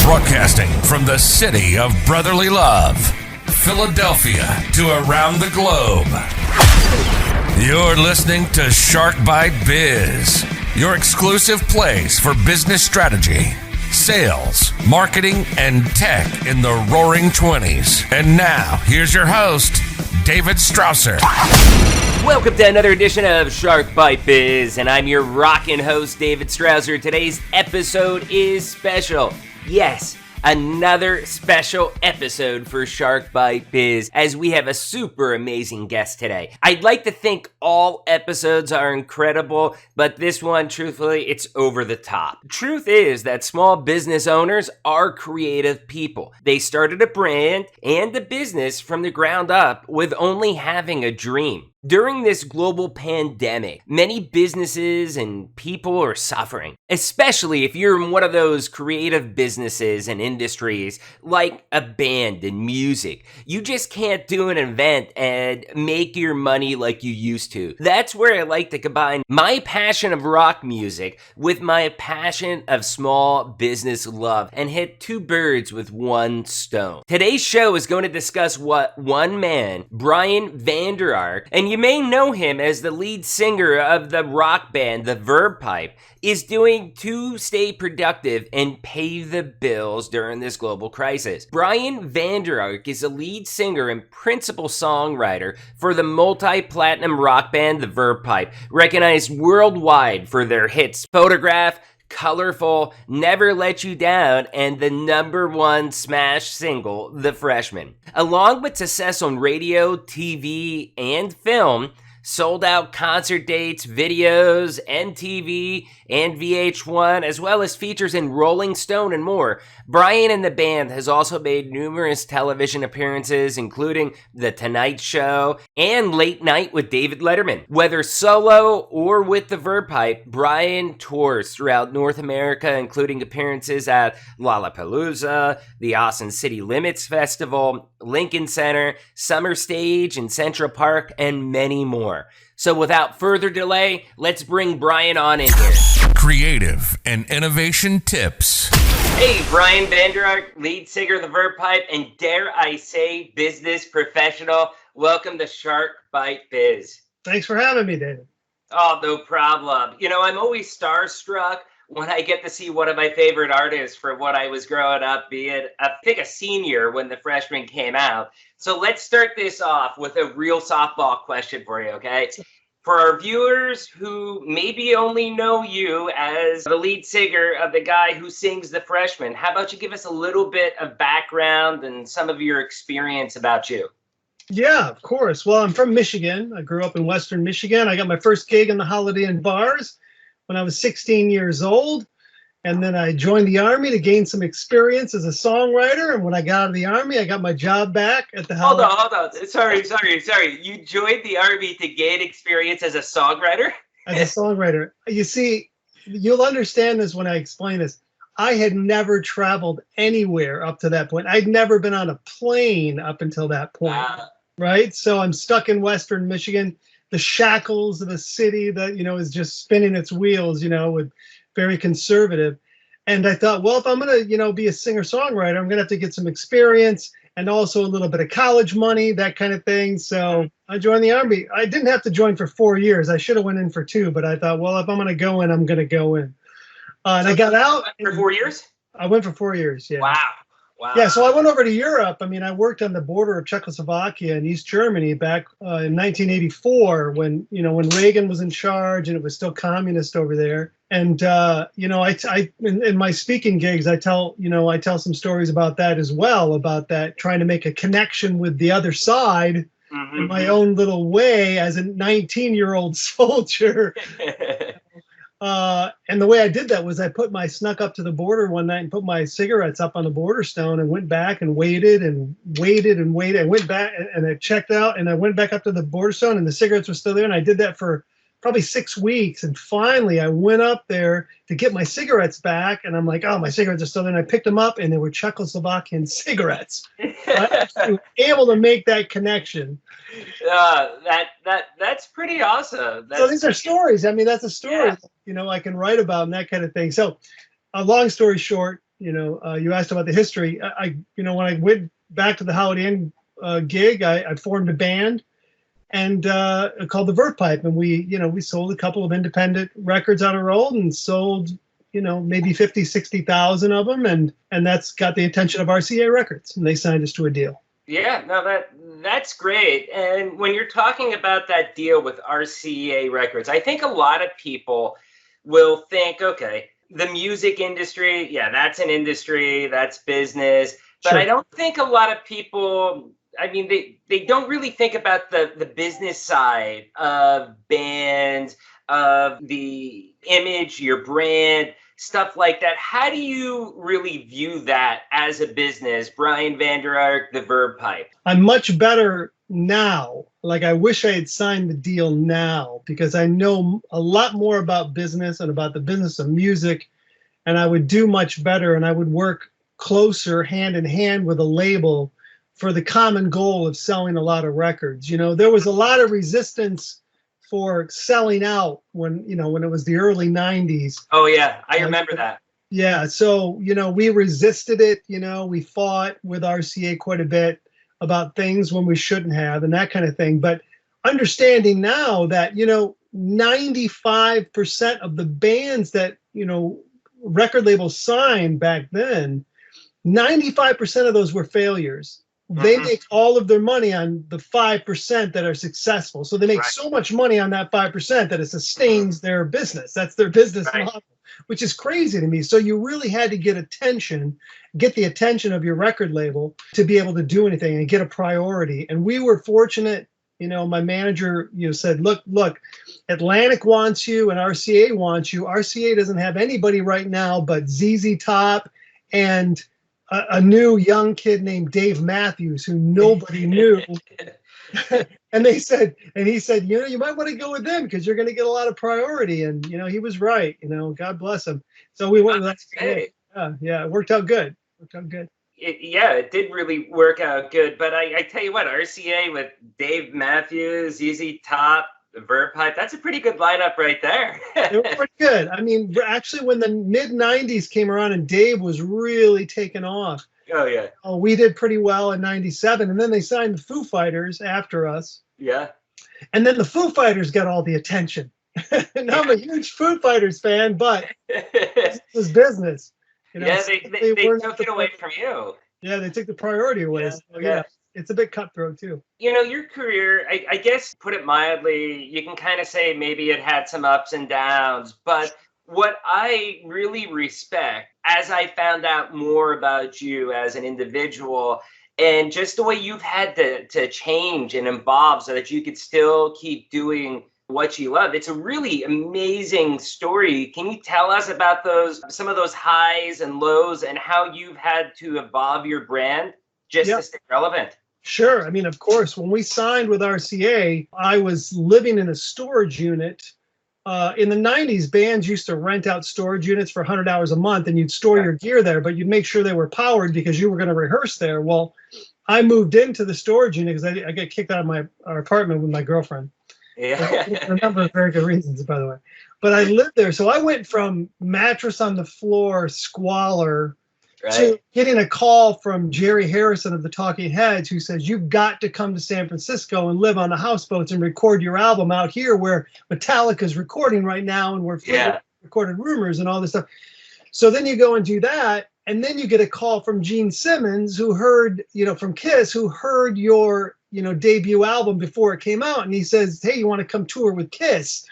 Broadcasting from the city of brotherly love, Philadelphia, to around the globe. You're listening to Shark Bite Biz, your exclusive place for business strategy, sales, marketing, and tech in the roaring 20s. And now, here's your host, David Strausser. Welcome to another edition of Shark Bite Biz, and I'm your rockin' host, David Strausser. Today's episode is special. Yes, another special episode for Shark Bite Biz, as we have a super amazing guest today. I'd like to think all episodes are incredible, but this one, truthfully, it's over the top. Truth is that small business owners are creative people. They started a brand and a business from the ground up with only having a dream. During this global pandemic, many businesses and people are suffering, especially if you're in one of those creative businesses and industries like a band and music. You just can't do an event and make your money like you used to. That's where I like to combine my passion of rock music with my passion of small business love and hit two birds with one stone. Today's show is going to discuss what one man, Vander Ark, and you may know him as the lead singer of the rock band, the Verve Pipe, is doing to stay productive and pay the bills during this global crisis. Vander Ark is a lead singer and principal songwriter for the multi-platinum rock band, the Verve Pipe, recognized worldwide for their hits Photograph, Colorful, Never Let You Down, and the #1 smash single, The Freshmen. Along with success on radio, TV, and film, sold out concert dates, videos, MTV, and VH1, as well as features in Rolling Stone and more. Brian and the band has also made numerous television appearances, including The Tonight Show and Late Night with David Letterman. Whether solo or with the Verve Pipe, Brian tours throughout North America, including appearances at Lollapalooza, the Austin City Limits Festival, Lincoln Center, Summer Stage in Central Park, and many more. So without further delay, let's bring Brian on in here. Creative and innovation tips. Hey, Vander Ark, lead singer of the Verve Pipe, and dare I say, business professional. Welcome to Shark Bite Biz. Thanks for having me, David. Oh, no problem. You know, I'm always starstruck when I get to see one of my favorite artists from when I was growing up, being, I think, a senior when the Freshmen came out. So let's start this off with a real softball question for you, okay? For our viewers who maybe only know you as the lead singer of the guy who sings The Freshmen, how about you give us a little bit of background and some of your experience about you? Yeah, of course. Well, I'm from Michigan. I grew up in Western Michigan. I got my first gig in the Holiday Inn bars when I was 16 years old. And then I joined the Army to gain some experience as a songwriter. And when I got out of the Army, I got my job back at the Hold on. Sorry. You joined the Army to gain experience as a songwriter? As a songwriter. You see, you'll understand this when I explain this. I had never traveled anywhere up to that point. I'd never been on a plane up until that point, right? So I'm stuck in Western Michigan. The shackles of the city that, is just spinning its wheels, with very conservative. And I thought, well, if I'm going to, be a singer-songwriter, I'm going to have to get some experience and also a little bit of college money, that kind of thing. So I joined the Army. I didn't have to join for 4 years. I should have went in for 2, but I thought, well, if I'm going to go in, I'm going to go in. And I got out. For 4 years? I went for 4 years, yeah. Wow. Yeah, so I went over to Europe. I mean, I worked on the border of Czechoslovakia and East Germany back in 1984 when Reagan was in charge and it was still communist over there. And, I in my speaking gigs, I tell some stories about that as well, about that, trying to make a connection with the other side in my own little way as a 19-year-old soldier. And the way I did that was I snuck up to the border one night and put my cigarettes up on the border stone and went back and waited. I went back and I checked out and I went back up to the border stone and the cigarettes were still there. And I did that for probably 6 weeks. And finally I went up there to get my cigarettes back. And I'm like, oh, my cigarettes are still there. And I picked them up and they were Czechoslovakian cigarettes. I was able to make that connection. That's pretty awesome. So these are stories. I mean, that's a story, I can write about and that kind of thing. So a long story short, you asked about the history. When I went back to the Holiday Inn gig, I formed a band and called the Verve Pipe, and we sold a couple of independent records on a roll and sold maybe 50,000-60,000 of them, and that's got the attention of RCA Records, and they signed us to a deal. Yeah, no, that's great. And when you're talking about that deal with RCA Records, I think a lot of people will think, okay, the music industry, yeah, that's an industry, that's business. But Sure. I don't think a lot of people, I mean, they don't really think about the business side of bands, of the image, your brand, stuff like that. How do you really view that as a business, Brian Vander Ark, the Verve Pipe? I'm much better now. Like, I wish I had signed the deal now, because I know a lot more about business and about the business of music, and I would do much better, and I would work closer hand in hand with a label for the common goal of selling a lot of records. There was a lot of resistance for selling out when it was the early 90s. Oh yeah, I remember that. Yeah, so we resisted it. We fought with RCA quite a bit about things when we shouldn't have, and that kind of thing. But understanding now that 95% of the bands that record labels signed back then, 95% of those were failures. They make all of their money on the 5% that are successful. So they make so much money on that 5% that it sustains their business. That's their business model, which is crazy to me. So you really had to get the attention of your record label to be able to do anything and get a priority. And we were fortunate. My manager said, look, Atlantic wants you and RCA wants you. RCA doesn't have anybody right now but ZZ Top and a new young kid named Dave Matthews, who nobody knew. And he said, you might want to go with them because you're going to get a lot of priority. And, he was right. God bless him. So we went with that. Yeah, it worked out good. It did really work out good. But I tell you what, RCA with Dave Matthews, ZZ Top, the Verve Pipe, that's a pretty good lineup right there. It was pretty good. I mean, actually, when the mid-90s came around and Dave was really taking off. Oh, yeah. We did pretty well in 97. And then they signed the Foo Fighters after us. Yeah. And then the Foo Fighters got all the attention. And I'm a huge Foo Fighters fan, but this is business. They took it away from you. Yeah, they took the priority away. Yeah. It's a bit cutthroat too. Your career, I guess, put it mildly, you can kind of say maybe it had some ups and downs. But what I really respect, as I found out more about you as an individual, and just the way you've had to change and evolve so that you could still keep doing what you love. It's a really amazing story. Can you tell us about some of those highs and lows and how you've had to evolve your brand just to stay relevant? Sure. I mean, of course, when we signed with RCA, I was living in a storage unit. In the 90s, bands used to rent out storage units for $100 a month, and you'd store your gear there, but you'd make sure they were powered because you were going to rehearse there. Well, I moved into the storage unit because I got kicked out of our apartment with my girlfriend. Yeah. For a number of very good reasons, by the way. But I lived there. So I went from mattress on the floor, squalor, to getting a call from Jerry Harrison of the Talking Heads, who says, you've got to come to San Francisco and live on the houseboats and record your album out here where Metallica's recording right now and we're recorded Rumors and all this stuff. So then you go and do that. And then you get a call from Gene Simmons, who heard, from Kiss, who heard your, debut album before it came out. And he says, hey, you want to come tour with Kiss?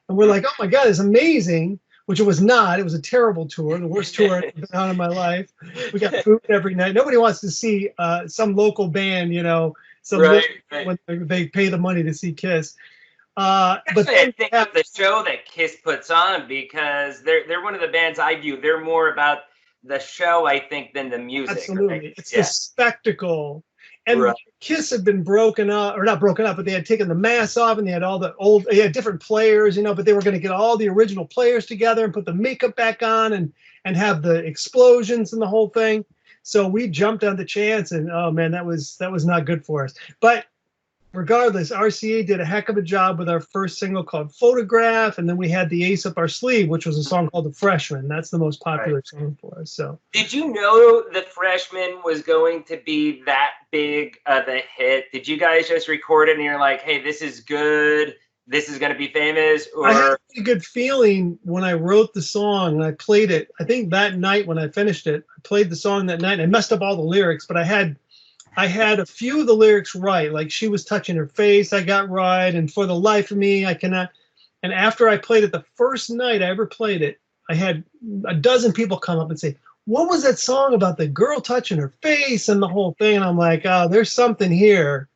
And we're like, oh my God, it's amazing. Which it was not. It was a terrible tour, the worst tour I've been on in my life. We got food every night. Nobody wants to see some local band, when they pay the money to see Kiss. But I think of the show that Kiss puts on, because they're one of the bands I view. They're more about the show, I think, than the music. Absolutely. Right? It's the spectacle. And Kiss had been broken up, or not broken up, but they had taken the mask off, and they had they had different players, but they were going to get all the original players together and put the makeup back on and have the explosions and the whole thing. So we jumped on the chance, and oh man, that was not good for us. But regardless, RCA did a heck of a job with our first single called Photograph, and then we had the Ace Up Our Sleeve, which was a song called The Freshman. That's the most popular song for us. So, did you know The Freshman was going to be that big of a hit? Did you guys just record it and you're like, hey, this is good, this is going to be famous? Or I had a pretty good feeling when I wrote the song and I played it. I think that night when I finished it, I played the song that night and I messed up all the lyrics, but I had a few of the lyrics right. Like She Was Touching Her Face, I got right, and For the Life of Me, I Cannot. And after I played it, the first night I ever played it, I had a dozen people come up and say, what was that song about the girl touching her face and the whole thing? And I'm like, oh, there's something here.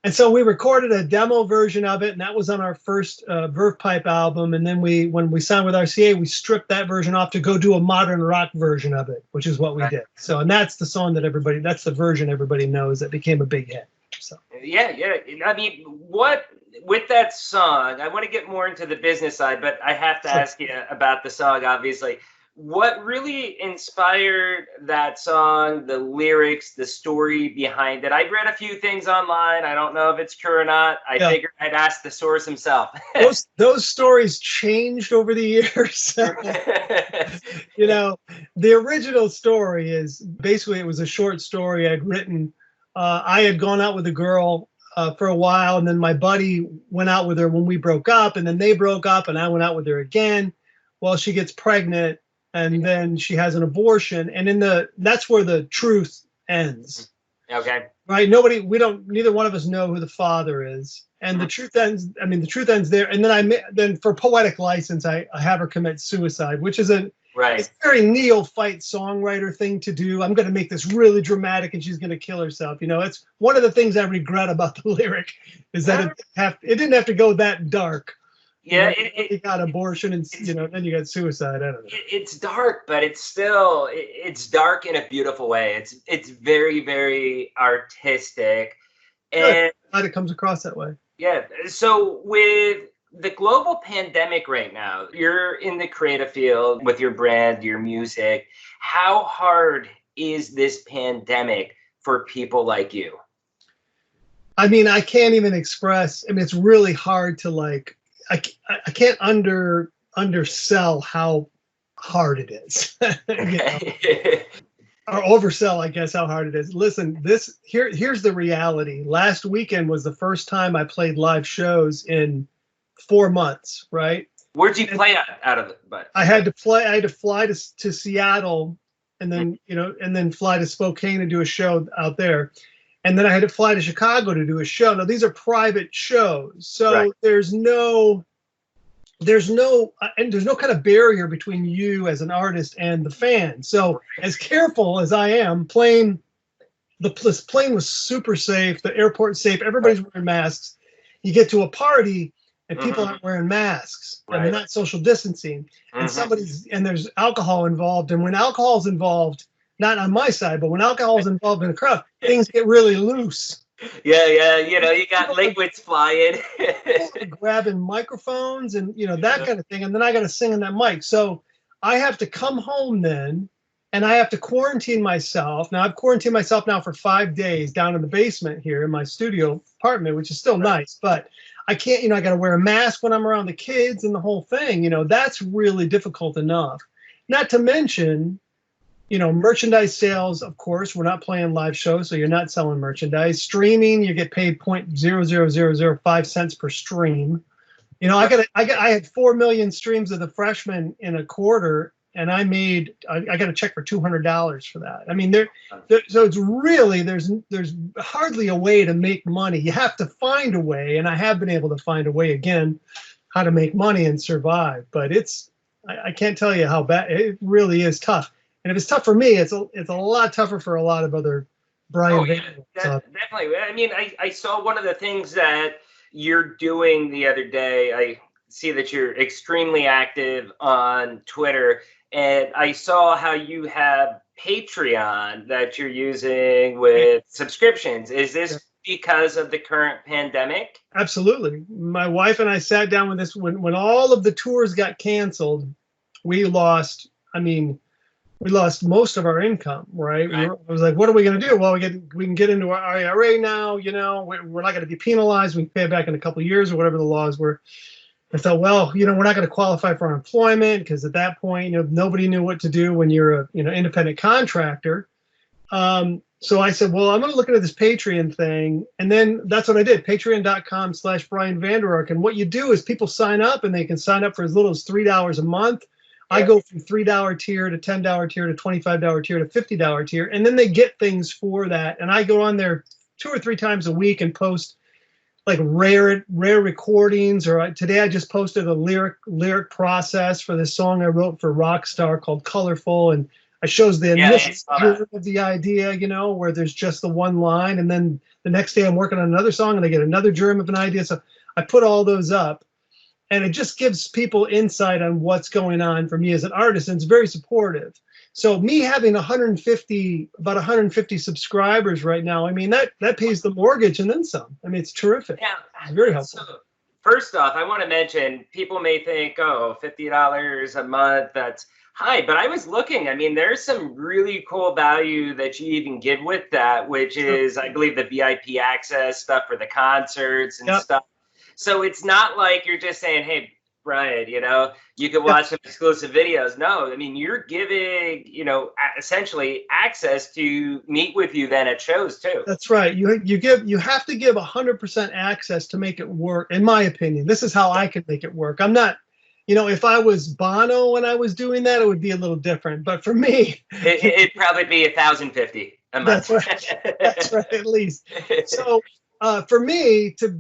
And so we recorded a demo version of it, and that was on our first Verve Pipe album. And then when we signed with RCA, we stripped that version off to go do a modern rock version of it, which is what we did. So, and that's the song that's the version everybody knows that became a big hit. So yeah. I mean, what with that song? I want to get more into the business side, but I have to ask you about the song. Obviously, what really inspired that song, the lyrics, the story behind it? I've read a few things online. I don't know if it's true or not. I figured I'd ask the source himself. those stories changed over the years. You know, the original story is basically, it was a short story I'd written. I had gone out with a girl for a while, and then my buddy went out with her when we broke up, and then they broke up, and I went out with her again. Well, she gets pregnant, and then she has an abortion, and that's where the truth ends. Okay. Right? Neither one of us know who the father is, and the truth ends. I mean, the truth ends there. And then for poetic license, I have her commit suicide, which is it's a very neophyte songwriter thing to do. I'm going to make this really dramatic, and she's going to kill herself. You know, it's one of the things I regret about the lyric is that it didn't have to go that dark. Yeah, you got abortion, and then you got suicide. I don't know. It's dark, but it's still it's dark in a beautiful way. It's very, very artistic, and glad it comes across that way. Yeah. So with the global pandemic right now, you're in the creative field with your brand, your music. How hard is this pandemic for people like you? I mean, I can't even express. I mean, it's really hard to I can't undersell how hard it is. Or oversell, I guess, how hard it is. Listen, here's the reality. Last weekend was the first time I played live shows in 4 months, right? Where'd you play out of it? But I had to fly to Seattle, and then and then fly to Spokane and do a show out there. And then I had to fly to Chicago to do a show. Now these are private shows, so there's no kind of barrier between you as an artist and the fan. So as careful as I am, this plane was super safe. The airport's safe. Everybody's wearing masks. You get to a party and people aren't wearing masks and they're not social distancing. And there's alcohol involved. And when alcohol's involved, not on my side, but when alcohol is involved in a crowd, things get really loose. Yeah. You got liquids flying. Grabbing microphones and, that kind of thing. And then I got to sing in that mic. So I have to come home then, and I have to quarantine myself. Now, I've quarantined myself now for 5 days down in the basement here in my studio apartment, which is still nice. But I can't, I got to wear a mask when I'm around the kids and the whole thing. That's really difficult enough. Not to mention, merchandise sales, of course, we're not playing live shows, so you're not selling merchandise. Streaming, you get paid 0.00005 cents per stream. I had 4 million streams of The Freshmen in a quarter, and I got a check for $200 for that. I mean, so it's really, there's hardly a way to make money. You have to find a way, and I have been able to find a way again how to make money and survive. But I can't tell you how bad it really is. Tough. And if it's tough for me, it's a lot tougher for a lot of other Brian. Definitely. I mean, I saw one of the things that you're doing the other day. I see that you're extremely active on Twitter, and I saw how you have Patreon that you're using with subscriptions. Is this because of the current pandemic? Absolutely. My wife and I sat down with this when all of the tours got canceled. We lost we lost most of our income, right? I was like, what are we going to do? Well, we can get into our IRA now, we're not going to be penalized. We can pay it back in a couple of years or whatever the laws were. I thought, well, we're not going to qualify for unemployment because at that point, nobody knew what to do when you're a, independent contractor. So I said, well, I'm going to look into this Patreon thing. And then that's what I did, patreon.com/Brian Vander Ark. And what you do is people sign up and they can sign up for as little as $3 a month. I go from $3 tier to $10 tier to $25 tier to $50 tier. And then they get things for that. And I go on there 2 or 3 times a week and post like rare recordings. Or today I just posted a lyric process for this song I wrote for Rockstar called Colorful. And I shows the initial of the idea, where there's just the one line. And then the next day I'm working on another song and I get another germ of an idea. So I put all those up. And it just gives people insight on what's going on for me as an artist, and it's very supportive. So me having about 150 subscribers right now, I mean, that pays the mortgage and then some. I mean, it's terrific. Yeah, it's very helpful. So, first off, I want to mention, people may think, oh, $50 a month, that's high. But I was looking, I mean, there's some really cool value that you even give with that, which is, I believe, the VIP access stuff for the concerts and stuff. So it's not like you're just saying, hey, Brian, you can watch some exclusive videos. No, I mean, you're giving, essentially access to meet with you then at shows too. That's right. You have to give 100% access to make it work. In my opinion, this is how I could make it work. I'm not, if I was Bono when I was doing that, it would be a little different. But for me, it'd probably be $1,050 a month. That's right. That's right, at least. So. For me to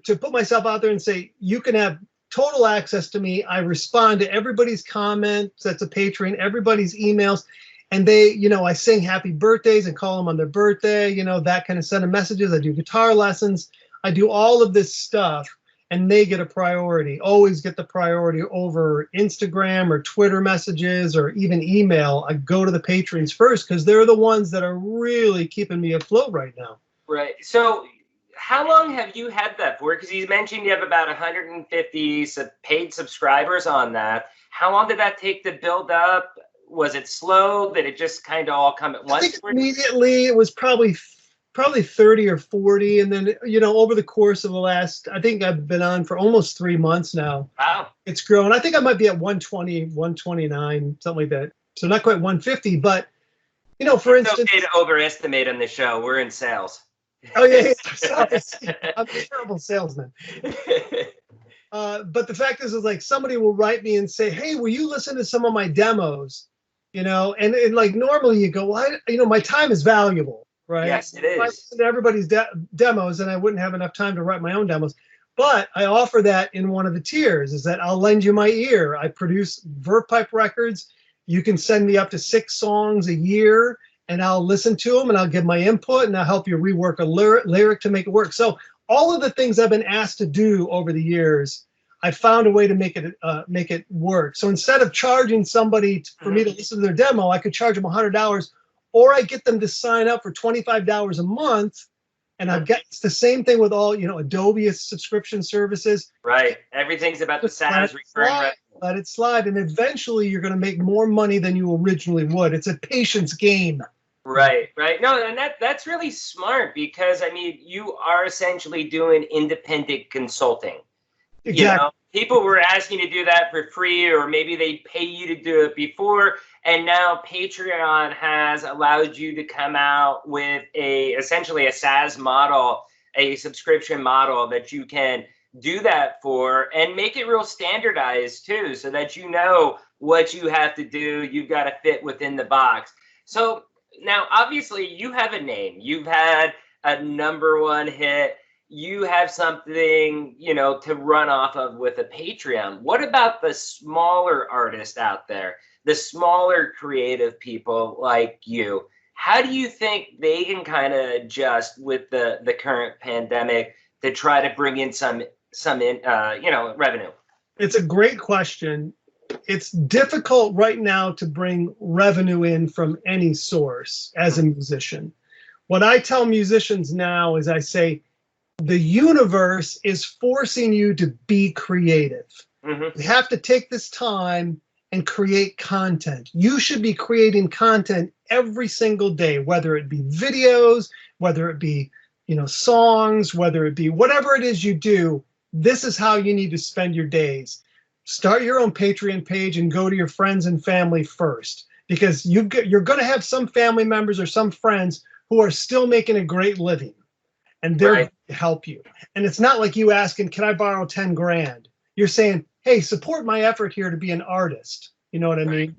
put myself out there and say, you can have total access to me. I respond to everybody's comments. That's a Patreon, everybody's emails. And they, I sing happy birthdays and call them on their birthday, that kind of set of messages. I do guitar lessons. I do all of this stuff and they get a priority, always get the priority over Instagram or Twitter messages or even email. I go to the patrons first because they're the ones that are really keeping me afloat right now. Right. So how long have you had that for? Because you mentioned you have about 150 paid subscribers on that. How long did that take to build up? Was it slow? Did it just kind of all come at once? I think immediately it was probably 30 or 40. And then, over the course of the last, I think I've been on for almost 3 months now. Wow. It's grown. I think I might be at 120, 129, something like that. So not quite 150, but, for instance. It's okay to overestimate on the show. We're in sales. Oh yeah, sorry. I'm a terrible salesman. But the fact is like somebody will write me and say, "Hey, will you listen to some of my demos?" And like normally you go, "Well, my time is valuable, right?" Yes, it is. If I listen to everybody's demos, and I wouldn't have enough time to write my own demos. But I offer that in one of the tiers is that I'll lend you my ear. I produce Verve Pipe records. You can send me up to 6 songs a year. And I'll listen to them and I'll give my input and I'll help you rework a lyric to make it work. So all of the things I've been asked to do over the years, I found a way to make it work. So instead of charging somebody for me to listen to their demo, I could charge them $100, or I get them to sign up for $25 a month. And I've got it's the same thing with all Adobe subscription services. Right, everything's about the SaaS recurring revenue. Let it slide, and eventually you're going to make more money than you originally would. It's a patience game. Right. No, and that's really smart because, I mean, you are essentially doing independent consulting. Exactly. People were asking you to do that for free, or maybe they pay you to do it before. And now Patreon has allowed you to come out with essentially a SaaS model, a subscription model that you can do that for and make it real standardized too, so that what you have to do. You've got to fit within the box. So now, obviously, you have a name. You've had a #1 hit. You have something, to run off of with a Patreon. What about the smaller artists out there, the smaller creative people like you? How do you think they can kind of adjust with the current pandemic to try to bring in some revenue? It's a great question. It's difficult right now to bring revenue in from any source as a musician. What I tell musicians now is I say, the universe is forcing you to be creative. You have to take this time and create content. You should be creating content every single day, whether it be videos, whether it be, songs, whether it be whatever it is you do. This is how you need to spend your days. Start your own Patreon page and go to your friends and family first, because you're going to have some family members or some friends who are still making a great living, and they're going to help you. And it's not like you asking, can I borrow 10 grand? You're saying, hey, support my effort here to be an artist. You know what I mean?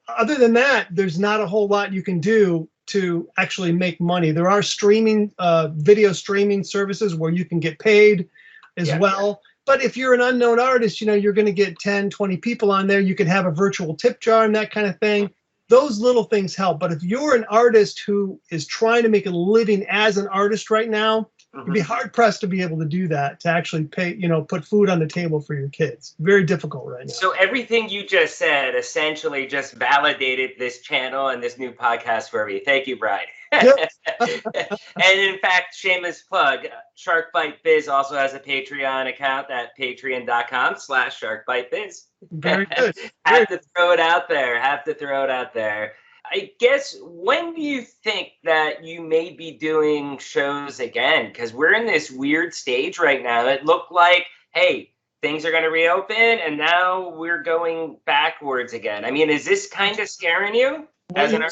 Other than that, there's not a whole lot you can do to actually make money. There are video streaming services where you can get paid as well. But if you're an unknown artist, you're going to get 10, 20 people on there. You can have a virtual tip jar and that kind of thing. Those little things help. But if you're an artist who is trying to make a living as an artist right now, you'd be hard pressed to be able to do that, to actually pay, put food on the table for your kids. Very difficult right now. So everything you just said essentially just validated this channel and this new podcast for me. Thank you, Brian. Yep. And in fact, shameless plug, Shark Bite Biz also has a Patreon account at patreon.com/SharkBiteBiz. Very good. Have to throw it out there. I guess, when do you think that you may be doing shows again? Because we're in this weird stage right now. It looked like, hey, things are going to reopen, and now we're going backwards again. I mean, is this kind of scaring you? What you're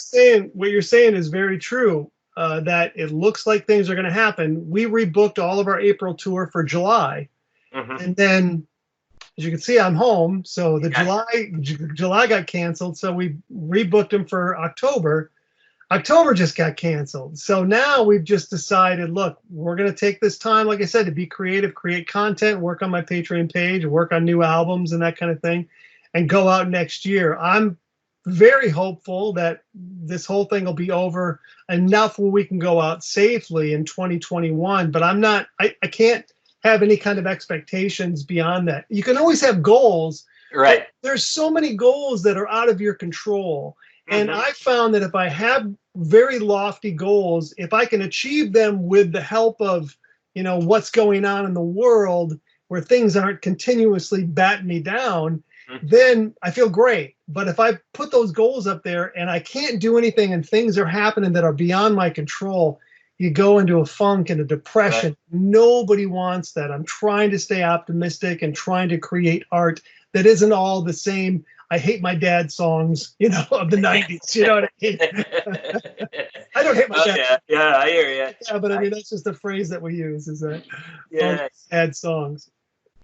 saying is very true, that it looks like things are going to happen. We rebooked all of our April tour for July. And then, as you can see, I'm home. So the July got canceled. So we rebooked them for October. October just got canceled. So now we've just decided, look, we're going to take this time, like I said, to be creative, create content, work on my Patreon page, work on new albums and that kind of thing, and go out next year. I'm very hopeful that this whole thing will be over enough where we can go out safely in 2021. But I can't have any kind of expectations beyond that. You can always have goals. Right. There's so many goals that are out of your control. And I found that if I have very lofty goals, if I can achieve them with the help of, what's going on in the world, where things aren't continuously batting me down, then I feel great. But if I put those goals up there and I can't do anything and things are happening that are beyond my control, you go into a funk and a depression. Right. Nobody wants that. I'm trying to stay optimistic and trying to create art that isn't all the same I hate my dad songs, of the 90s. You know what I mean? I don't hate my dad. Yeah, I hear you. Yeah, but I mean, that's just the phrase that we use, is that sad songs.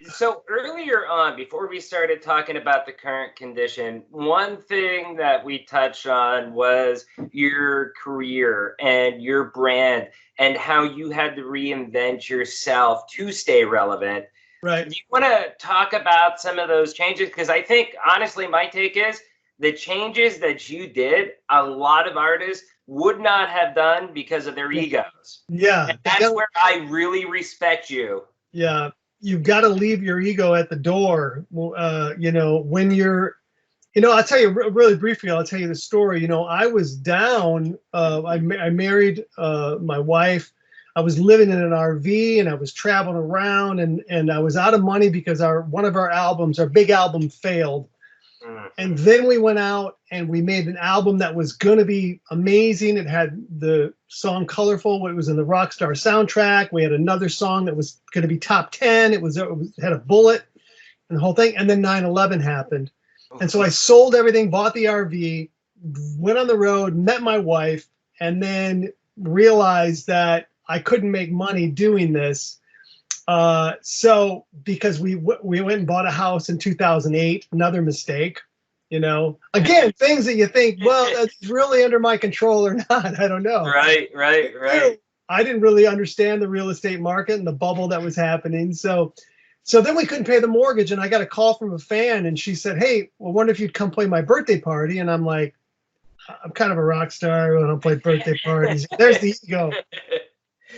So earlier on, before we started talking about the current condition, one thing that we touched on was your career and your brand and how you had to reinvent yourself to stay relevant. Right. Do you want to talk about some of those changes? Because I think, honestly, my take is the changes that you did, a lot of artists would not have done because of their egos. Yeah. And that's where I really respect you. Yeah. You've got to leave your ego at the door. When you're, I'll tell you really briefly, I'll tell you the story. I was down. I married my wife. I was living in an RV and I was traveling around and I was out of money because one of our albums, our big album, failed. And then we went out and we made an album that was going to be amazing. It had the song Colorful. It was in the Rockstar soundtrack. We had another song that was going to be top 10. It had a bullet and the whole thing. And then 9/11 happened. And so I sold everything, bought the RV, went on the road, met my wife, and then realized that I couldn't make money doing this. So because we went and bought a house in 2008, another mistake, again, things that you think, well, that's really under my control or not. I don't know. Right. I didn't really understand the real estate market and the bubble that was happening. So then we couldn't pay the mortgage, and I got a call from a fan, and she said, hey, well, I wonder if you'd come play my birthday party. And I'm like, I'm kind of a rock star. I don't play birthday parties. There's the ego.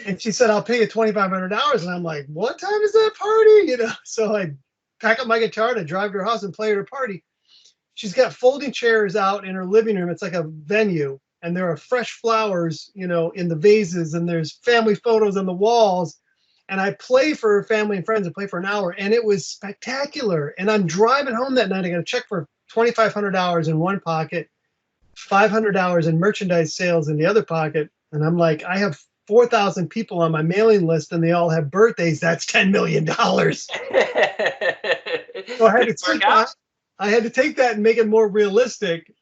And she said, I'll pay you $2,500. And I'm like, what time is that party? So I pack up my guitar and I drive to her house and play at her party. She's got folding chairs out in her living room. It's like a venue. And there are fresh flowers, in the vases. And there's family photos on the walls. And I play for her family and friends. I play for an hour. And it was spectacular. And I'm driving home that night. I got a check for $2,500 in one pocket, $500 in merchandise sales in the other pocket. And I'm like, I have 4,000 people on my mailing list and they all have birthdays. That's $10 million. So I had to take that and make it more realistic.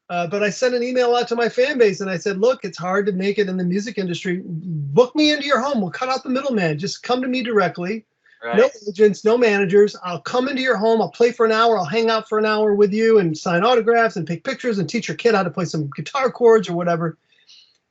But I sent an email out to my fan base and I said, look, it's hard to make it in the music industry. Book me into your home. We'll cut out the middleman. Just come to me directly. Right. No agents, no managers. I'll come into your home. I'll play for an hour. I'll hang out for an hour with you and sign autographs and take pictures and teach your kid how to play some guitar chords or whatever.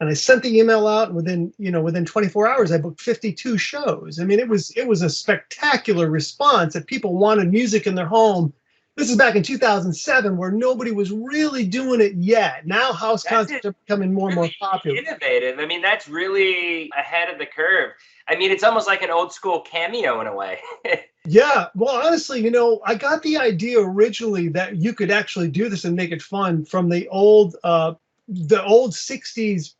And I sent the email out, and within 24 hours, I booked 52 shows. I mean, it was a spectacular response that people wanted music in their home. This is back in 2007, where nobody was really doing it yet. Now house concerts are becoming more and more popular. Innovative. I mean, that's really ahead of the curve. I mean, it's almost like an old school Cameo in a way. Yeah. Well, honestly, I got the idea originally that you could actually do this and make it fun from the old 60s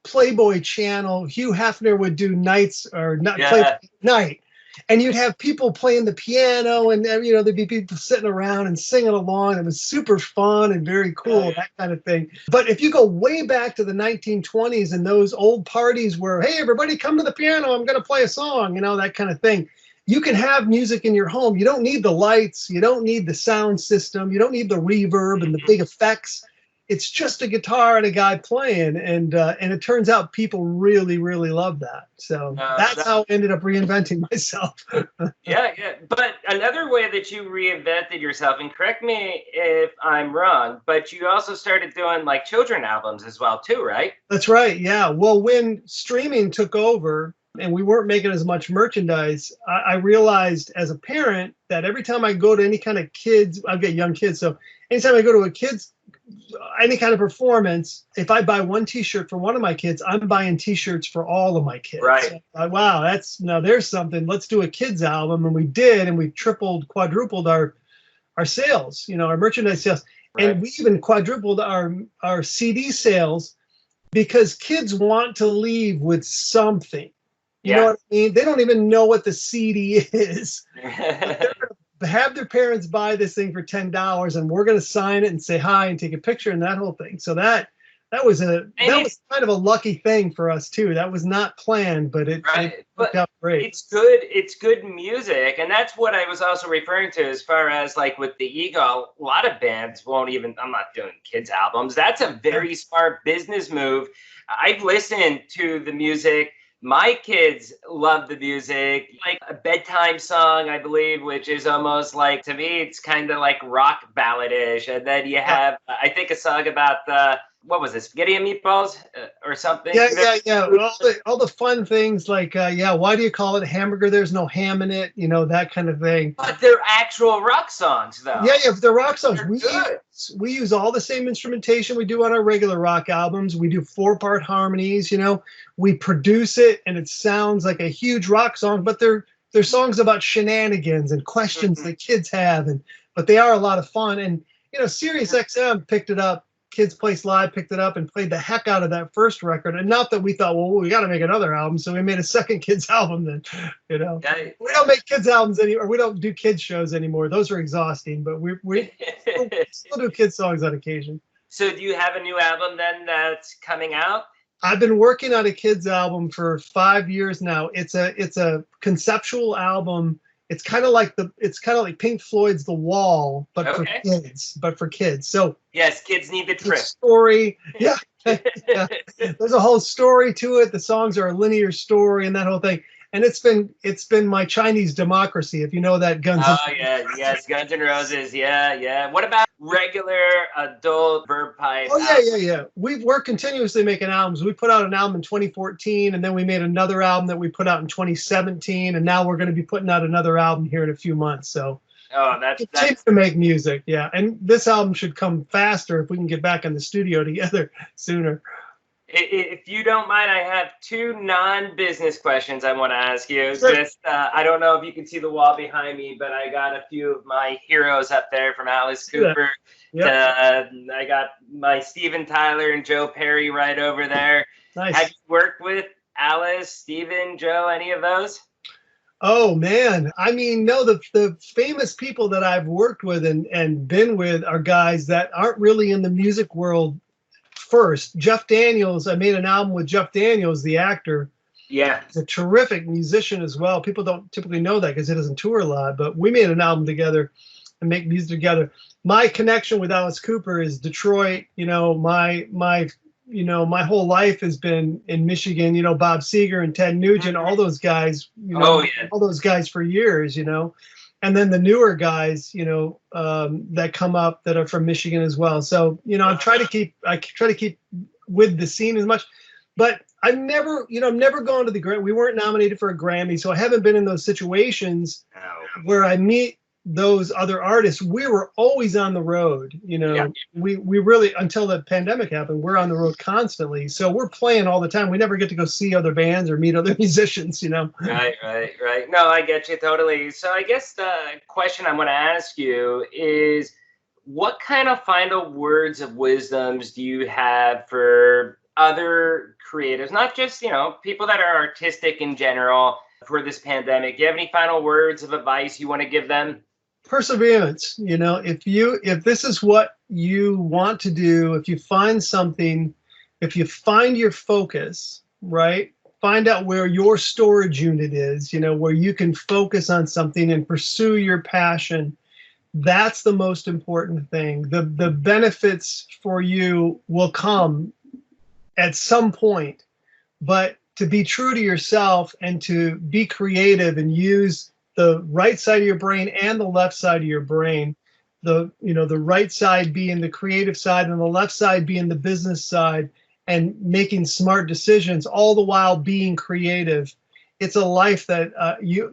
Playboy channel. Hugh Hefner would do nights or not Playboy night. And you'd have people playing the piano and, there'd be people sitting around and singing along. It was super fun and very cool, that kind of thing. But if you go way back to the 1920s and those old parties where, hey, everybody come to the piano, I'm going to play a song, that kind of thing. You can have music in your home. You don't need the lights. You don't need the sound system. You don't need the reverb and the big effects. It's just a guitar and a guy playing, and it turns out people really, really love that. So that's how I ended up reinventing myself. Yeah. But another way that you reinvented yourself, and correct me if I'm wrong, but you also started doing like children albums as well too, right? That's right. Yeah. Well, when streaming took over and we weren't making as much merchandise, I realized as a parent that every time I go to any kind of kids, I've got young kids, so anytime I go to any kind of performance, if I buy one T-shirt for one of my kids, I'm buying T-shirts for all of my kids. Right. So, wow, there's something. Let's do a kids album, and we did, and we quadrupled our sales. Our merchandise sales, right. And we even quadrupled our CD sales because kids want to leave with something. You know what I mean? They don't even know what the CD is. Have their parents buy this thing for $10 and we're going to sign it and say hi and take a picture and that whole thing. So that was kind of a lucky thing for us too. That was not planned, but it worked out great. It's good music. And that's what I was also referring to as far as like with the ego, a lot of bands I'm not doing kids albums. That's a very smart business move. I've listened to the music. My kids love the music, like a bedtime song, I believe, which is almost like, to me, it's kind of like rock ballad-ish. And then you have, I think, a song about what was it, spaghetti and meatballs or something? Yeah. All the fun things like, why do you call it a hamburger? There's no ham in it, that kind of thing. But they're actual rock songs, though. Yeah, they're rock songs. We use all the same instrumentation we do on our regular rock albums. We do 4-part harmonies, we produce it and it sounds like a huge rock song, but they're songs about shenanigans and questions that kids have, but they are a lot of fun. And Sirius XM picked it up. Kids Place Live picked it up and played the heck out of that first record. And not that we thought, well, we got to make another album. So we made a second kids album then, We don't make kids albums anymore. We don't do kids shows anymore. Those are exhausting, but we still do kids songs on occasion. So do you have a new album then that's coming out? I've been working on a kids album for 5 years now. It's a conceptual album. It's kind of like Pink Floyd's The Wall, but for kids. So yes, kids need the trip. Story, yeah. There's a whole story to it. The songs are a linear story and that whole thing. And it's been my Chinese democracy, if you know that Guns. Yes, Guns N' Roses, yeah. What about regular adult Verve Pipe? Oh yeah. We're continuously making albums. We put out an album in 2014, and then we made another album that we put out in 2017, and now we're going to be putting out another album here in a few months. So that's to make music, yeah. And this album should come faster if we can get back in the studio together sooner. If you don't mind, I have 2 non-business questions I want to ask you. Sure. Just, I don't know if you can see the wall behind me, but I got a few of my heroes up there from Alice Cooper. Yep. I got my Steven Tyler and Joe Perry right over there. Nice. Have you worked with Alice, Steven, Joe, any of those? Oh man. I mean, no, the famous people that I've worked with and been with are guys that aren't really in the music world first. Jeff Daniels, I made an album with Jeff Daniels, the actor. Yeah. He's a terrific musician as well. People don't typically know that because he doesn't tour a lot, but we made an album together and make music together. My connection with Alice Cooper is Detroit. My whole life has been in Michigan. Bob Seger and Ted Nugent, all those guys. Oh, yeah. All those guys for years. And then the newer guys, that come up that are from Michigan as well. So I try to keep with the scene as much, but I've never gone to the Grammy. We weren't nominated for a Grammy, so I haven't been in those situations where I meet those other artists. We were always on the road. We really, until the pandemic happened, we're on the road constantly. So we're playing all the time. We never get to go see other bands or meet other musicians. Right. No, I get you totally. So I guess the question I'm going to ask you is, what kind of final words of wisdoms do you have for other creatives, not just, people that are artistic in general for this pandemic? Do you have any final words of advice you want to give them? Perseverance. If this is what you want to do, if you find something, if you find your focus, right? Find out where your storage unit is, where you can focus on something and pursue your passion. That's the most important thing. The benefits for you will come at some point, but to be true to yourself and to be creative and use the right side of your brain and the left side of your brain, the right side being the creative side and the left side being the business side, and making smart decisions, all the while being creative. It's a life that you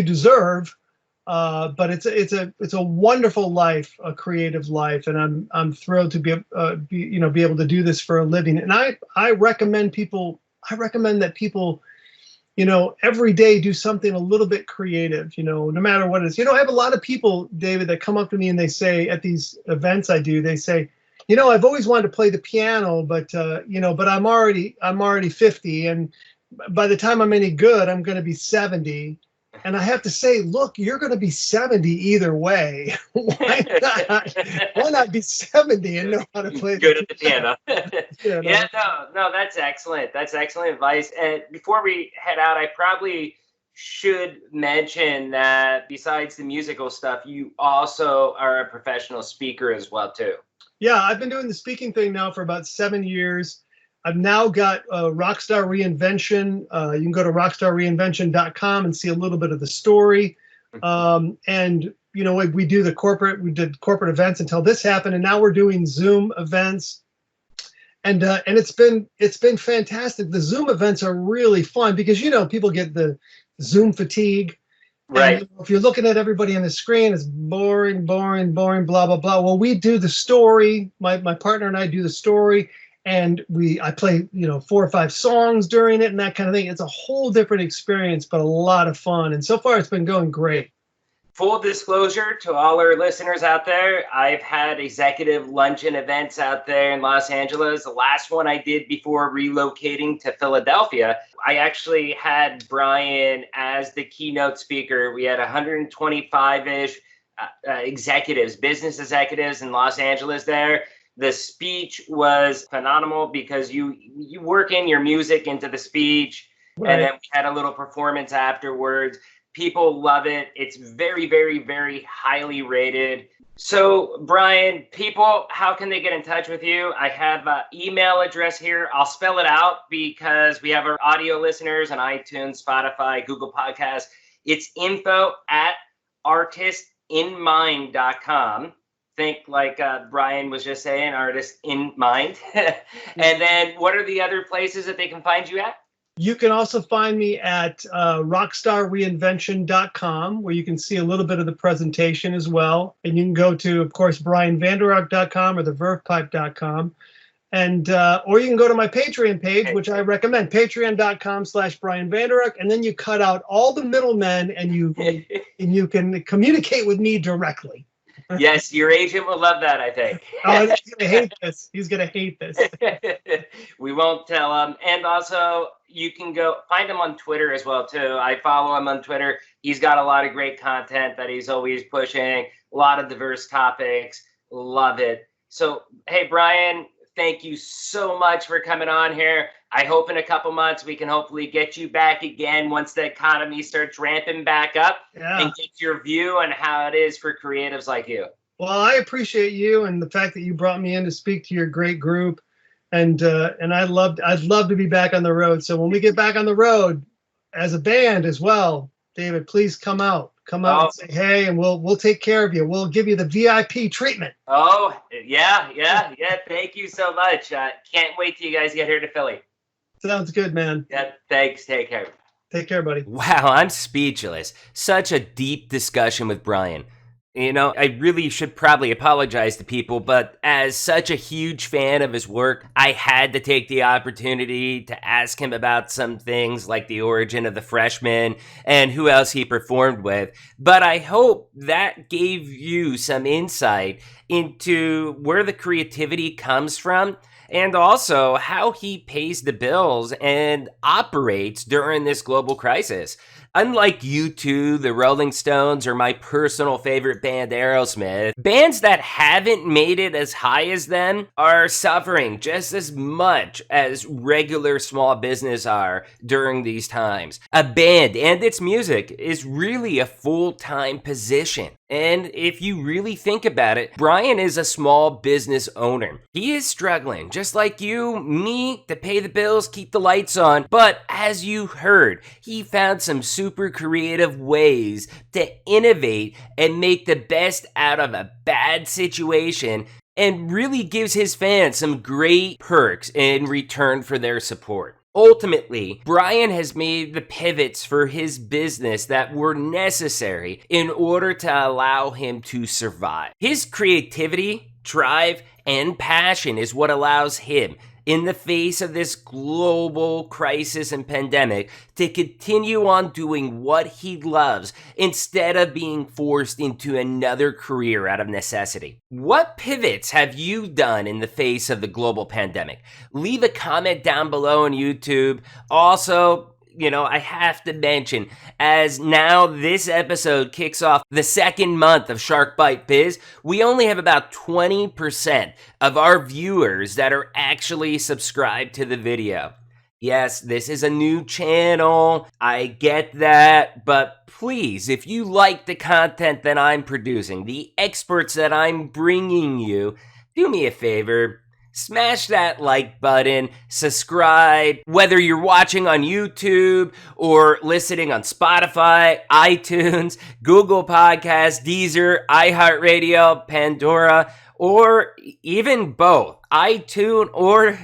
deserve. But it's a wonderful life, a creative life, and I'm thrilled to be able to do this for a living. And I recommend that people, every day do something a little bit creative, no matter what it is. I have a lot of people, David, that come up to me and they say at these events I do, they say, I've always wanted to play the piano, but but I'm already 50, and by the time I'm any good, I'm going to be 70. And I have to say, look, you're going to be 70 either way. Why not be 70 and know how to play good at the piano? Yeah, no, that's excellent. That's excellent advice. And before we head out, I probably should mention that besides the musical stuff, you also are a professional speaker as well, too. Yeah, I've been doing the speaking thing now for about 7 years. I've now got Rockstar Reinvention. You can go to rockstarreinvention.com and see a little bit of the story. And we did corporate events until this happened, and now we're doing Zoom events. And it's been fantastic. The Zoom events are really fun because people get the Zoom fatigue. Right. And if you're looking at everybody on the screen, it's boring, blah, blah, blah. Well, we do the story. My partner and I do the story. And I play, 4 or 5 songs during it and that kind of thing. It's a whole different experience, but a lot of fun. And so far, it's been going great. Full disclosure to all our listeners out there, I've had executive luncheon events out there in Los Angeles. The last one I did before relocating to Philadelphia, I actually had Brian as the keynote speaker. We had 125-ish executives, business executives in Los Angeles there. The speech was phenomenal because you work in your music into the speech, right. And then we had a little performance afterwards. People love it. It's very, very, very highly rated. So, Brian, people, how can they get in touch with you? I have an email address here. I'll spell it out because we have our audio listeners on iTunes, Spotify, Google Podcasts. It's info@artistinmind.com. Think like Brian was just saying, artist in mind. And then what are the other places that they can find you at? You can also find me at rockstarreinvention.com, where you can see a little bit of the presentation as well. And you can go to, of course, brianvanderark.com or the vervepipe.com. And or you can go to my Patreon page, which I recommend, patreon.com/brianvanderark. And then you cut out all the middlemen and you can communicate with me directly. Yes, your agent will love that, I think. Oh, he's going to hate this. He's going to hate this. We won't tell him. And also, you can go find him on Twitter as well, too. I follow him on Twitter. He's got a lot of great content that he's always pushing, a lot of diverse topics. Love it. So, hey, Brian, thank you so much for coming on here. I hope in a couple months we can hopefully get you back again once the economy starts ramping back up and get your view on how it is for creatives like you. Well, I appreciate you and the fact that you brought me in to speak to your great group. And I'd love to be back on the road. So when we get back on the road as a band as well, David, please come out and say hey, and we'll take care of you. We'll give you the VIP treatment. Oh yeah. Thank you so much. Can't wait till you guys get here to Philly. Sounds good, man. Yeah, thanks. Take care. Take care, buddy. Wow, I'm speechless. Such a deep discussion with Brian. You know, I really should probably apologize to people, but as such a huge fan of his work, I had to take the opportunity to ask him about some things like the origin of the Freshmen and who else he performed with. But I hope that gave you some insight into where the creativity comes from and also how he pays the bills and operates during this global crisis. Unlike U2, the Rolling Stones, or my personal favorite band, Aerosmith, bands that haven't made it as high as them are suffering just as much as regular small business are during these times. A band and its music is really a full-time position. And if you really think about it, Brian is a small business owner. He is struggling, just like you, me, to pay the bills, keep the lights on. But as you heard, he found some super creative ways to innovate and make the best out of a bad situation and really gives his fans some great perks in return for their support. Ultimately, Brian has made the pivots for his business that were necessary in order to allow him to survive. His creativity, drive, and passion is what allows him, in the face of this global crisis and pandemic, to continue on doing what he loves instead of being forced into another career out of necessity. What pivots have you done in the face of the global pandemic? Leave a comment down below on YouTube. Also, I have to mention, as now this episode kicks off the second month of Shark Bite Biz, we only have about 20% of our viewers that are actually subscribed to the video. Yes, this is a new channel, I get that, but please, if you like the content that I'm producing, the experts that I'm bringing you, do me a favor. Smash that like button, subscribe, whether you're watching on YouTube or listening on Spotify, iTunes, Google Podcasts, Deezer, iHeartRadio, Pandora, or even both, iTunes or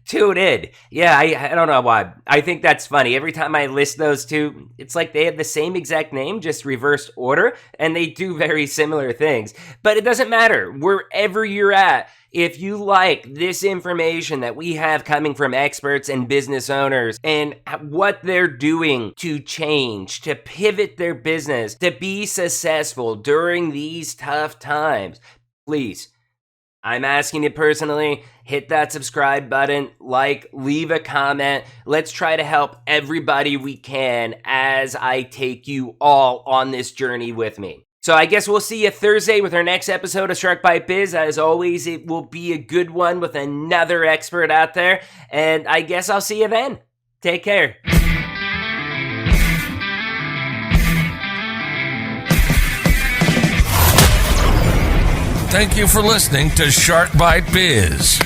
TuneIn. Yeah, I don't know why. I think that's funny. Every time I list those two, it's like they have the same exact name, just reversed order, and they do very similar things. But it doesn't matter. Wherever you're at, if you like this information that we have coming from experts and business owners and what they're doing to change, to pivot their business, to be successful during these tough times, please, I'm asking you personally, hit that subscribe button, leave a comment. Let's try to help everybody we can as I take you all on this journey with me. So I guess we'll see you Thursday with our next episode of Shark Bite Biz. As always, it will be a good one with another expert out there. And I guess I'll see you then. Take care. Thank you for listening to Shark Bite Biz.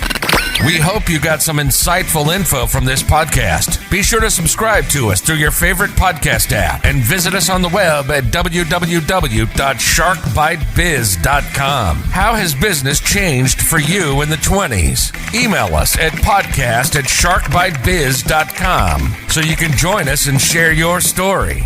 We hope you got some insightful info from this podcast. Be sure to subscribe to us through your favorite podcast app and visit us on the web at www.sharkbitebiz.com. How has business changed for you in the 20s? Email us at podcast@sharkbitebiz.com so you can join us and share your story.